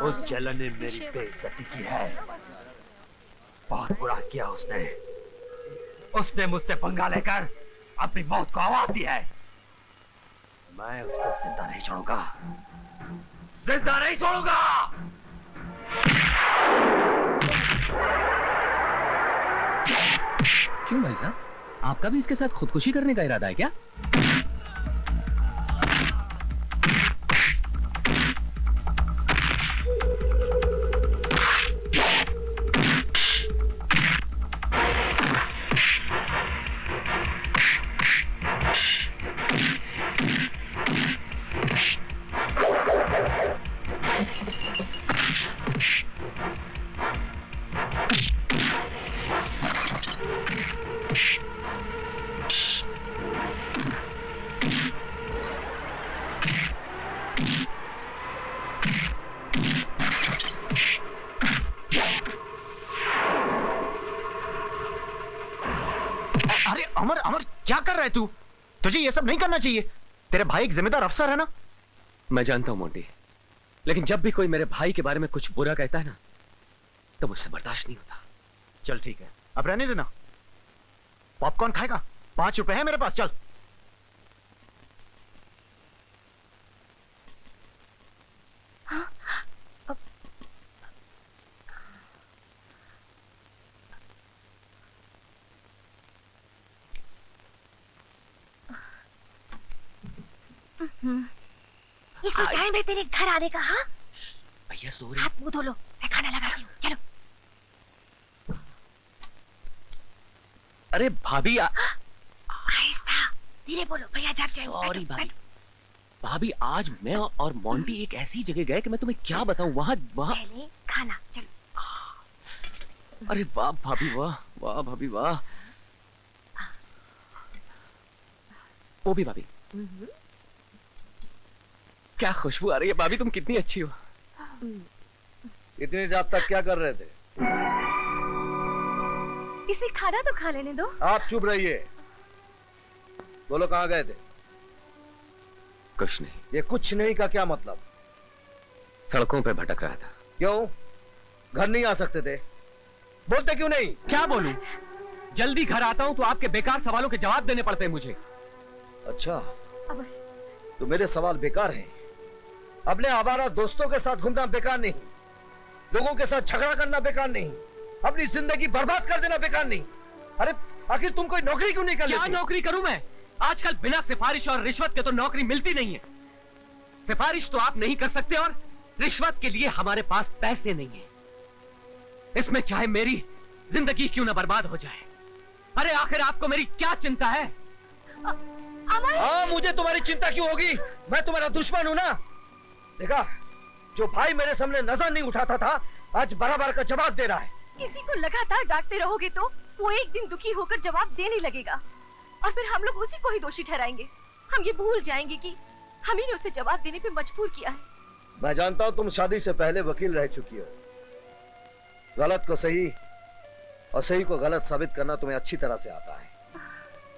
उस जलन ने मेरी बेइज्जती की है। बहुत बुरा किया उसने। उसने मुझसे पंगा लेकर अपनी मौत को आवाज दी है। मैं उसको जिंदा नहीं छोड़ूंगा, जिंदा नहीं छोड़ूंगा। क्यों भाई साहब, आपका भी इसके साथ खुदकुशी करने का इरादा है क्या? अमर, अमर क्या कर रहा है तू? तुझे ये सब नहीं करना चाहिए। तेरे भाई एक जिम्मेदार अफसर है ना। मैं जानता हूं मोंटी, लेकिन जब भी कोई मेरे भाई के बारे में कुछ बुरा कहता है ना, तो मुझसे बर्दाश्त नहीं होता। चल ठीक है, अब रहने देना। पॉपकॉर्न खाएगा? 5 रुपए है मेरे पास, चल। ये कोई टाइम है तेरे घर आने का? हाँ भैया सो रहे। हाथ मुंह धो लो, मैं खाना लगाती हूँ। चलो। अरे भाभी आहिस्ता, धीरे बोलो, भैया जाग जाएंगे। सॉरी भाभी। भाभी आज मैं और मोंटी एक ऐसी जगह गए कि मैं तुम्हें क्या बताऊं। वहां पहले खाना, चलो। अरे वाह भाभी, वाह वाह भाभी, वाह। वो भी भाभी, क्या खुशबू आ रही है। भाभी तुम कितनी अच्छी हो। इतनी रात तक क्या कर रहे थे? इसे खाना तो खा लेने दो। आप चुप रहिए। बोलो कहाँ गए थे? कुछ नहीं। ये कुछ नहीं का क्या मतलब? सड़कों पे भटक रहा था। क्यों? घर नहीं आ सकते थे? बोलते क्यों नहीं? क्या बोलूं? जल्दी घर आता हूं तो आपके बेकार सवालों के जवाब देने पड़ते हैं मुझे। अच्छा, तो मेरे सवाल बेकार हैं। अपने आवारा दोस्तों के साथ घूमना बेकार नहीं, लोगों के साथ झगड़ा करना बेकार नहीं, अपनी जिंदगी बर्बाद कर देना बेकार नहीं। अरे आखिर तुम कोई नौकरी क्यों नहीं कर लेते? क्या नौकरी करूं मैं? आजकल बिना सिफारिश और रिश्वत के तो नौकरी मिलती नहीं है। सिफारिश तो आप नहीं कर सकते और रिश्वत के लिए हमारे पास पैसे नहीं है। इसमें चाहे मेरी जिंदगी क्यों ना बर्बाद हो जाए। अरे आखिर आपको मेरी क्या चिंता है? हाँ, मुझे तुम्हारी चिंता क्यों होगी? मैं तुम्हारा दुश्मन हूं ना। देखा, जो भाई मेरे सामने नजर नहीं उठाता था, आज बराबर का जवाब दे रहा है। किसी को लगातार डांटते रहोगे तो वो एक दिन दुखी होकर जवाब देने लगेगा और फिर हम लोग उसी को ही दोषी ठहराएंगे। हम ये भूल जाएंगे कि हम ही ने उसे जवाब देने पे मजबूर किया है। मैं जानता हूँ तुम शादी से पहले वकील रह चुकी हो। गलत को सही और सही को गलत साबित करना तुम्हें अच्छी तरह से आता है,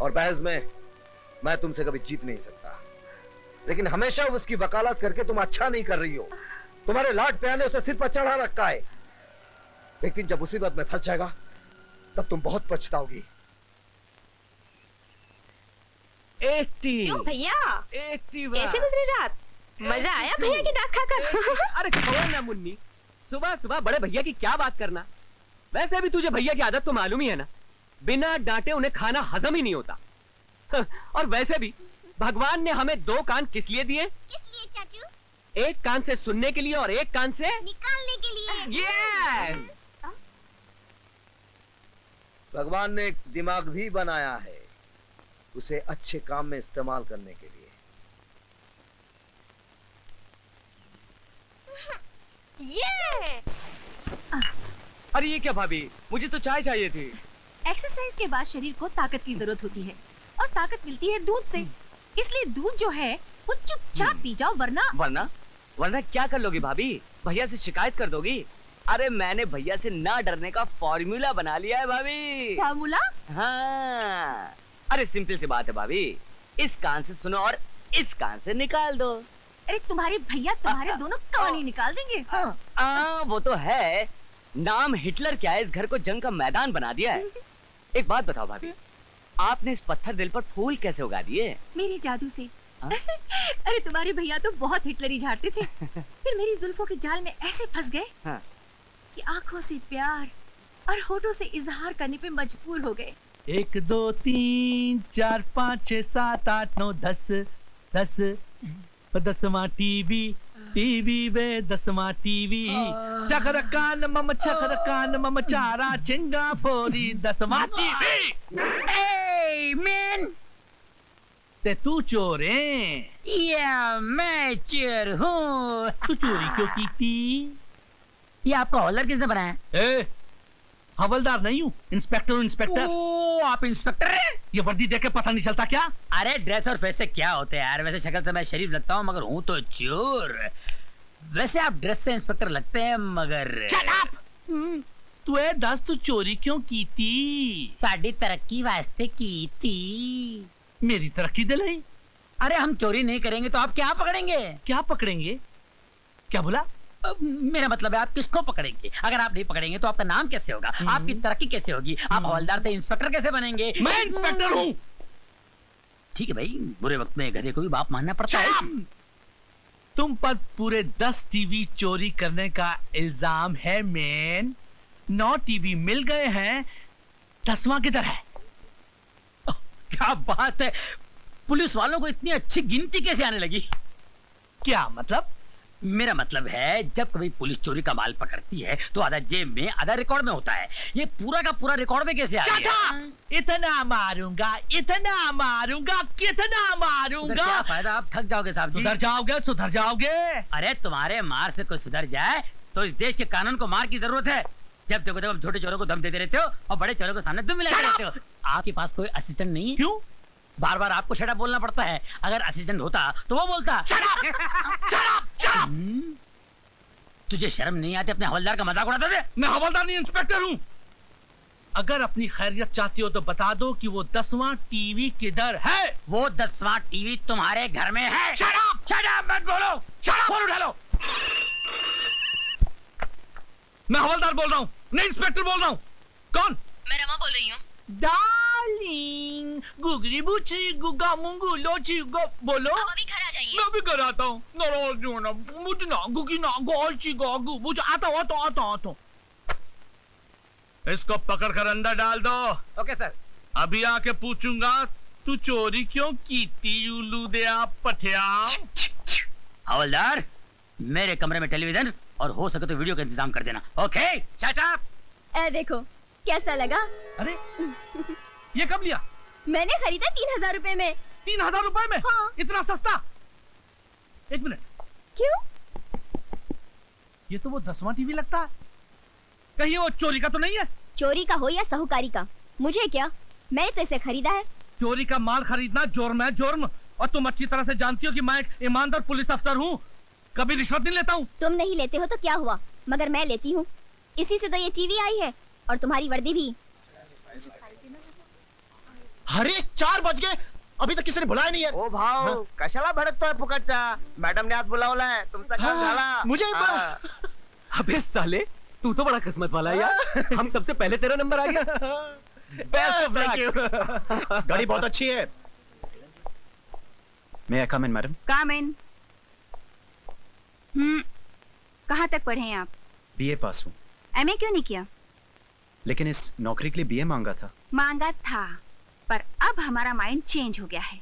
और बहस में मैं तुमसे कभी जीत नहीं सकता। लेकिन हमेशा उसकी वकालत करके तुम अच्छा नहीं कर रही हो। तुम्हारे लाड प्यार ने उसे सिर पर चढ़ा रखा है, लेकिन जब मुसीबत में फंस जाएगा तब तुम बहुत पछताओगी। 80 क्यों भैया? 80 कैसे गुजरी रात? मजा आया भैया की डांट खाकर? अरे छोड़ ना मुन्नी, सुबह सुबह बड़े भैया की क्या बात करना। वैसे भी तुझे भैया की आदत तो मालूम ही है ना, बिना डांटे उन्हें खाना हजम ही नहीं होता। और वैसे भी भगवान ने हमें 2 कान किस लिए दिए? किस लिए चाचू? एक कान से सुनने के लिए और एक कान से निकालने के लिए। यस। भगवान ने एक दिमाग भी बनाया है, उसे अच्छे काम में इस्तेमाल करने के लिए। ये अरे ये क्या भाभी, मुझे तो चाय चाहिए थी। एक्सरसाइज के बाद शरीर को ताकत की जरूरत होती है और ताकत मिलती है दूध से। इसलिए दूध जो है वो चुपचाप पी जाओ, वरना क्या कर लोगी भाभी? भैया से शिकायत कर दोगी? अरे मैंने भैया से ना डरने का फॉर्मूला बना लिया है भाभी। फॉर्मूला? हाँ, अरे सिंपल सी बात है भाभी। इस कान से सुनो और इस कान से निकाल दो। अरे तुम्हारे भैया तुम्हारे दोनों कहानी निकाल देंगे। हाँ। वो तो है। नाम हिटलर क्या है, इस घर को जंग का मैदान बना दिया है। एक बात बताओ भाभी, आपने इस पत्थर दिल पर फूल कैसे उगा दिए? मेरी जादू से। अरे तुम्हारे भैया तो बहुत हिटलरी झाड़ते थे, फिर मेरी जुल्फों के जाल में ऐसे फंस गए कि आंखों से प्यार और होठों से इजहार करने पे मजबूर हो गए। 1 2 3 4 5 6 7 8 9 10 10 10वां टीवी वे 10वां टीवी चकरकान मम चारा चिंगा फोरी 10वां टीवी। Hey, man! ते तू चोर है? या मैं चोर हूँ। तू चोरी क्यों की थी? ये आपका हॉलर किसने बनाया? ए, हवलदार नहीं हूँ, इंस्पेक्टर। ओ, आप इंस्पेक्टर हैं? ये वर्दी देख के पता नहीं चलता क्या? अरे ड्रेस और फेस से क्या होते हैं यार, वैसे शक्ल से मैं शरीफ लगता हूँ मगर हूँ तो चोर। वैसे आप ड्रेस से इंस्पेक्टर लगते हैं मगर Shut up! तू ए दस तू चोरी क्यों की थी? साड़ी तरक्की वास्ते की थी। मेरी तरक्की दिलाई। अरे हम चोरी नहीं करेंगे तो आप क्या पकड़ेंगे? क्या पकड़ेंगे? क्या बोला? मेरा मतलब है आप किसको पकड़ेंगे? अगर आप नहीं पकड़ेंगे तो आपका नाम कैसे होगा, आपकी तरक्की कैसे होगी, आप हवलदार से इंस्पेक्टर कैसे बनेंगे? मैं इंस्पेक्टर हूँ। ठीक है भाई, बुरे वक्त में गधे को भी बाप मानना पड़ता है। तुम पर पूरे 10 टीवी चोरी करने का इल्जाम है मैन। 9 टीवी मिल गए हैं, 10वां किधर है? क्या बात है, पुलिस वालों को इतनी अच्छी गिनती कैसे आने लगी? क्या मतलब? मेरा मतलब है जब कभी पुलिस चोरी का माल पकड़ती है तो आधा जेब में आधा रिकॉर्ड में होता है, ये पूरा का पूरा रिकॉर्ड में कैसे आ गया? इतना मारूंगा कितना मारूंगा। क्या फायदा, आप थक जाओगे साहब जी। सुधर जाओगे। अरे तुम्हारे मार से कोई सुधर जाए तो इस देश के कानून को मार की जरूरत है। जब देखो तब छोटे चोरों को दम देते रहते हो और बड़े चोरों के सामने तुम मिलाते रहते हो। आपके पास कोई असिस्टेंट नहीं? क्यों? बार बार आपको शट अप बोलना पड़ता है। अगर असिस्टेंट होता तो वो बोलता। तुझे शर्म नहीं आती अपने हवलदार का मजाक उड़ाते थे? मैं हवलदार नहीं, इंस्पेक्टर हूँ। अगर अपनी खैरियत चाहती हो तो बता दो कि वो 10वां टीवी किधर है? वो 10वां टीवी तुम्हारे घर में है। शट अप मत बोलो। फोन उठा लो। मैं हवलदार बोल रहा हूँ, नहीं इंस्पेक्टर बोल रहा हूँ। कौन? मैं रमा बोल रही हूँ। डार्लिंग, गुगरी बुची गुगा मुंगू लोची गो बोलो। अब अभी घर आ जाइए। मैं भी घर आता हूँ। नाराज होना, मुझना गुगी ना गोची गोगू बुच आता हूँ। इसको पकड़कर अंदर डाल दो। Okay sir. अभी आके पूछूंगा तू चोरी क्यों की थी उल्लू दे आप पठिया। हवलदार, मेरे कमरे में टेलीविजन और हो सके तो वीडियो का इंतजाम कर देना। Okay, shut up. ए देखो कैसा लगा? अरे ये कब लिया? मैंने खरीदा 3000 रुपए में। 3000 रुपए में? हाँ। इतना सस्ता? एक मिनट, क्यों? ये तो वो 10वां टीवी लगता है। कहीं वो चोरी का तो नहीं है? चोरी का हो या साहूकारी का, मुझे क्या, मैंने तो इसे खरीदा है। चोरी का माल खरीदना जुर्म है, जुर्म। और तुम अच्छी तरह से जानती हो कि मैं एक ईमानदार पुलिस अफसर हूँ, कभी रिश्वत नहीं लेता हूँ। तुम नहीं लेते हो तो क्या हुआ, मगर मैं लेती हूँ। इसी से तो ये टीवी आई है और तुम्हारी वर्दी भी। अरे 4 बज गए, अभी तक किसी ने बुलाया नहीं है। ओ भाऊ कशाला भडकतोय फुकटचा? मॅडम ने आज बुलावलाय, तुमचा काम झाला। मुझे अबे साले, तू तो बड़ा किस्मत वाला है यार। हम सबसे पहले तेरा नंबर आ गया। Best of luck. गाड़ी बहुत अच्छी है। मे आई कम इन मैडम? कम इन। कहाँ तक पढ़े हैं आप? बीए पास हूँ। एमए क्यों नहीं किया? लेकिन इस नौकरी के लिए बीए मांगा था। मांगा था, पर अब हमारा माइंड चेंज हो गया है।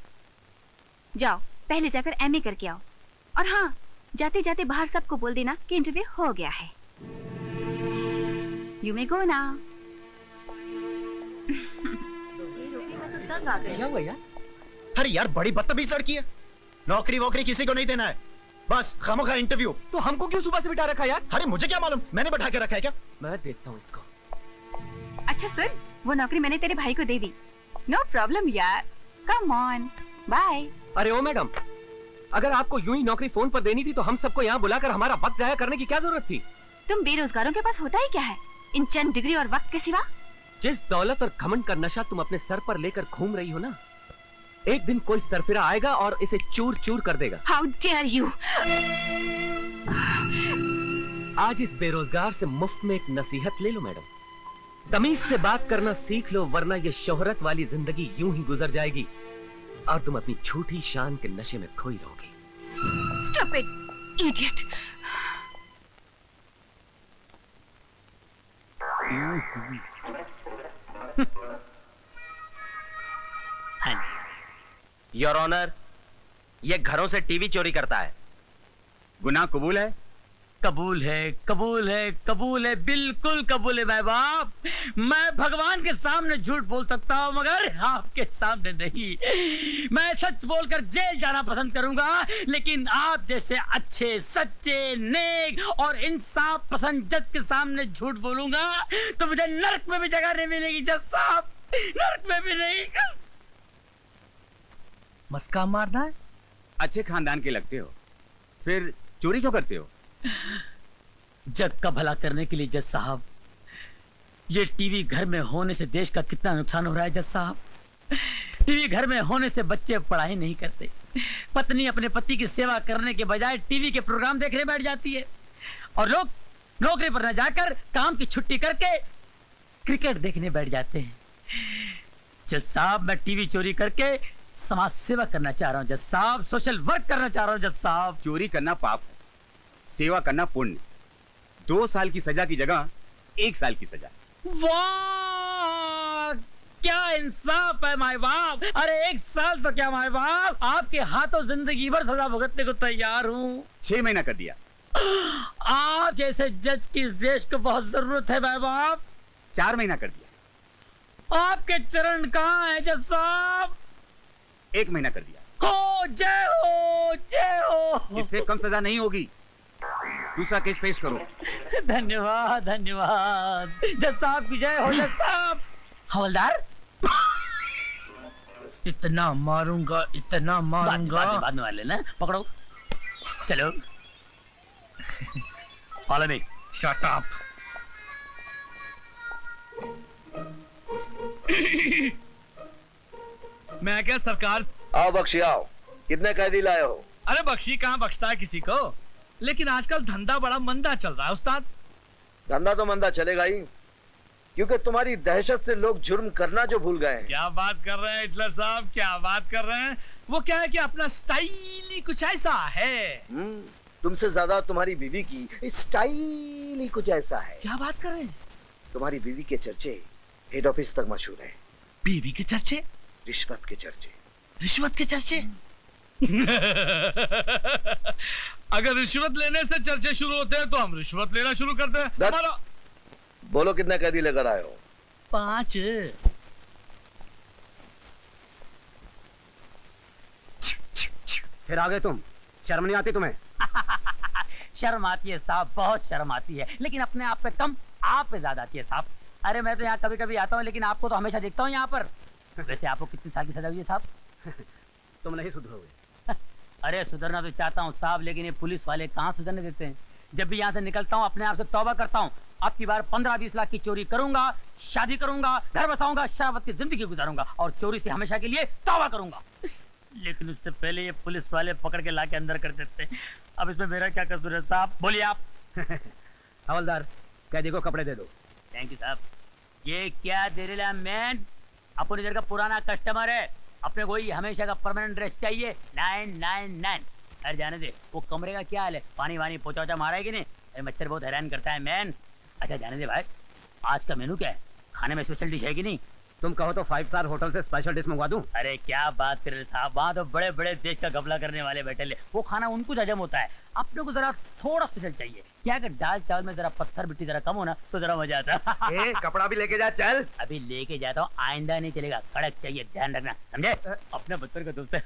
जाओ पहले जाकर एमए करके आओ, और हाँ, जाते जाते बाहर सबको बोल देना कि इंटरव्यू हो गया है। You may go now. क्या हुआ यार? अरे यार बड़ी बदतमीज लड़की है। नौकरी वोकरी किसी को नहीं देना है, बस खामखा इंटरव्यू। तो हमको क्यों सुबह से बिठा रखा यार? अरे मुझे क्या मालूम, मैंने बैठा के रखा है क्या? मैं देखता हूँ इसको। अच्छा सर, वो नौकरी मैंने तेरे भाई को दे दी। नो प्रॉब्लम यार, कम ऑन, बाय। अरे ओ मैडम, अगर आपको यूं ही नौकरी फोन पर देनी थी तो हम सबको यहाँ बुलाकर हमारा वक्त जाया करने की क्या जरूरत थी? तुम बेरोजगारों के पास होता ही क्या है इन चंद डिग्री और वक्त के सिवा? जिस दौलत और घमंड का नशा तुम अपने सर पर लेकर घूम रही हो ना, एक दिन कोई सरफिरा आएगा और इसे चूर चूर कर देगा। How dare you! आज इस बेरोजगार से मुफ्त में एक नसीहत ले लो मैडम। तमीज से बात करना सीख लो, वरना ये शोहरत वाली जिंदगी यूं ही गुजर जाएगी और तुम अपनी झूठी शान के नशे में खोई रहोगे। Stop it, idiot! हाँ जी योर ऑनर, ये घरों से टीवी चोरी करता है। गुनाह कबूल है? कबूल है, कबूल है, कबूल है, बिल्कुल कबूल है भाई बाप। मैं भगवान के सामने झूठ बोल सकता हूँ मगर आपके सामने नहीं। मैं सच बोलकर जेल जाना पसंद करूंगा, लेकिन आप जैसे अच्छे, सच्चे, नेक और इंसाफ पसंद जज के सामने झूठ बोलूंगा तो मुझे नरक में भी जगह नहीं मिलेगी जज साहब, नरक में भी नहीं। मस्का मारना है? अच्छे खानदान के लगते हो, फिर चोरी क्यों करते हो? जग का भला करने के लिए जज साहब। ये टीवी घर में होने से देश का कितना नुकसान हो रहा है जज साहब। टीवी घर में होने से बच्चे पढ़ाई नहीं करते, पत्नी अपने पति की सेवा करने के बजाय टीवी के प्रोग्राम देखने बैठ जाती है, और लोग नौकरी पर न जाकर काम की छुट्टी करके क्रिकेट देखने बैठ जाते हैं। जज साहब, मैं टीवी चोरी करके समाज सेवा करना चाह रहा हूँ जज साहब, सोशल वर्क करना चाह रहा हूँ जज साहब। चोरी करना पाप है, सेवा करना पुण्य। 2 साल की सजा की जगह 1 साल की सजा। वाह, क्या इंसाफ है माय बाप। अरे 1 साल तो क्या माय बाप, आपके हाथों जिंदगी भर सजा भुगतने को तैयार हूँ। 6 महीना कर दिया। आप जैसे जज की इस देश को बहुत जरूरत है माय बाप। 4 महीना कर दिया। आपके चरण कहाँ है जज साहब? 1 महीना कर दिया। हो जय हो, जय हो। इससे कम सजा नहीं होगी। दूसरा केस पेश करो। धन्यवाद, धन्यवाद जज साहब की जय हो। जज साहब। हवलदार, इतना मारूंगा, इतना मारूंगा। बाद में मार लेना। पकड़ो, चलो। Follow me. Shut up. मैं क्या सरकार? आओ बख्शी आओ। कितने कैदी लाए हो? अरे बख्शी कहाँ बख्शता है किसी को, लेकिन आजकल धंधा बड़ा मंदा चल रहा है उस्ताद। धंधा तो मंदा चलेगा ही, क्योंकि तुम्हारी दहशत से लोग जुर्म करना जो भूल गए हैं। क्या बात कर रहे हैं हिटलर साहब, क्या बात कर रहे हैं? वो क्या है कि अपना स्टाइल ही कुछ ऐसा है। तुमसे ज्यादा तुम्हारी बीवी की स्टाइल ही कुछ ऐसा है। क्या बात कर रहे हैं? तुम्हारी बीवी के चर्चे हेड ऑफिस तक मशहूर है। बीवी के चर्चे? रिश्वत के चर्चे। रिश्वत के चर्चे? अगर रिश्वत लेने से चर्चे शुरू होते हैं तो हम रिश्वत लेना शुरू करते हैं। हमारा बोलो कितने कैदी लेकर आए हो? 5। फिर आ गए तुम, शर्म नहीं आती तुम्हें? शर्म आती है साहब, बहुत शर्म आती है, लेकिन अपने आप पे कम, आप पे ज्यादा आती है साहब। अरे मैं तो यहाँ कभी कभी आता हूँ, लेकिन आपको तो हमेशा देखता हूँ यहाँ पर। वैसे आपको कितनी साल की सजा हुई है साहब? तुम नहीं सुधरोगे। अरे सुधरना तो चाहता हूँ साहब, लेकिन ये पुलिस वाले कहाँ सुधरने देते हैं। जब भी यहाँ से निकलता हूँ अपने आप से तौबा करता हूँ, अब की बार 15-20 लाख की चोरी करूंगा, शादी करूंगा, घर बसाऊंगा, शराबत की जिंदगी गुजारूंगा और चोरी से हमेशा के लिए तौबा करूंगा। लेकिन उससे पहले ये पुलिस वाले पकड़ के लाके अंदर कर देते हैं। अब इसमें मेरा क्या कसूर है साहब, बोलिए आप। हवलदार, कैदी को कपड़े दे दो। थैंक यू साहब। ये क्या दे रहे हैं मैन? अपन इधर का पुराना कस्टमर है, अपने को ही हमेशा का परमानेंट ड्रेस चाहिए। 999। अरे जाने दे, वो कमरे का क्या हाल है? पानी वानी पोचा मारा है कि नहीं? अरे मच्छर बहुत हैरान करता है मैन। अच्छा जाने दे भाई, आज का मेनू क्या है? खाने में स्पेशल डिश है कि नहीं? तुम कहो तो 5 स्टार होटल से स्पेशल डिश मंगवा दूं। अरे क्या बात कर रहे साहब, वहाँ तो बड़े बड़े देश का घपला करने वाले बैठे ले, वो खाना उनको हजम होता है, अपने को जरा थोड़ा स्पेशल चाहिए। क्या अगर दाल चावल में जरा पत्थर मिट्टी जरा कम होना तो जरा मजा आता। कपड़ा भी लेके जा, चल। अभी लेके जाता हूँ, आइंदा नहीं चलेगा, कड़क चाहिए, ध्यान रखना, समझे? अपने बच्चों का दोस्त है।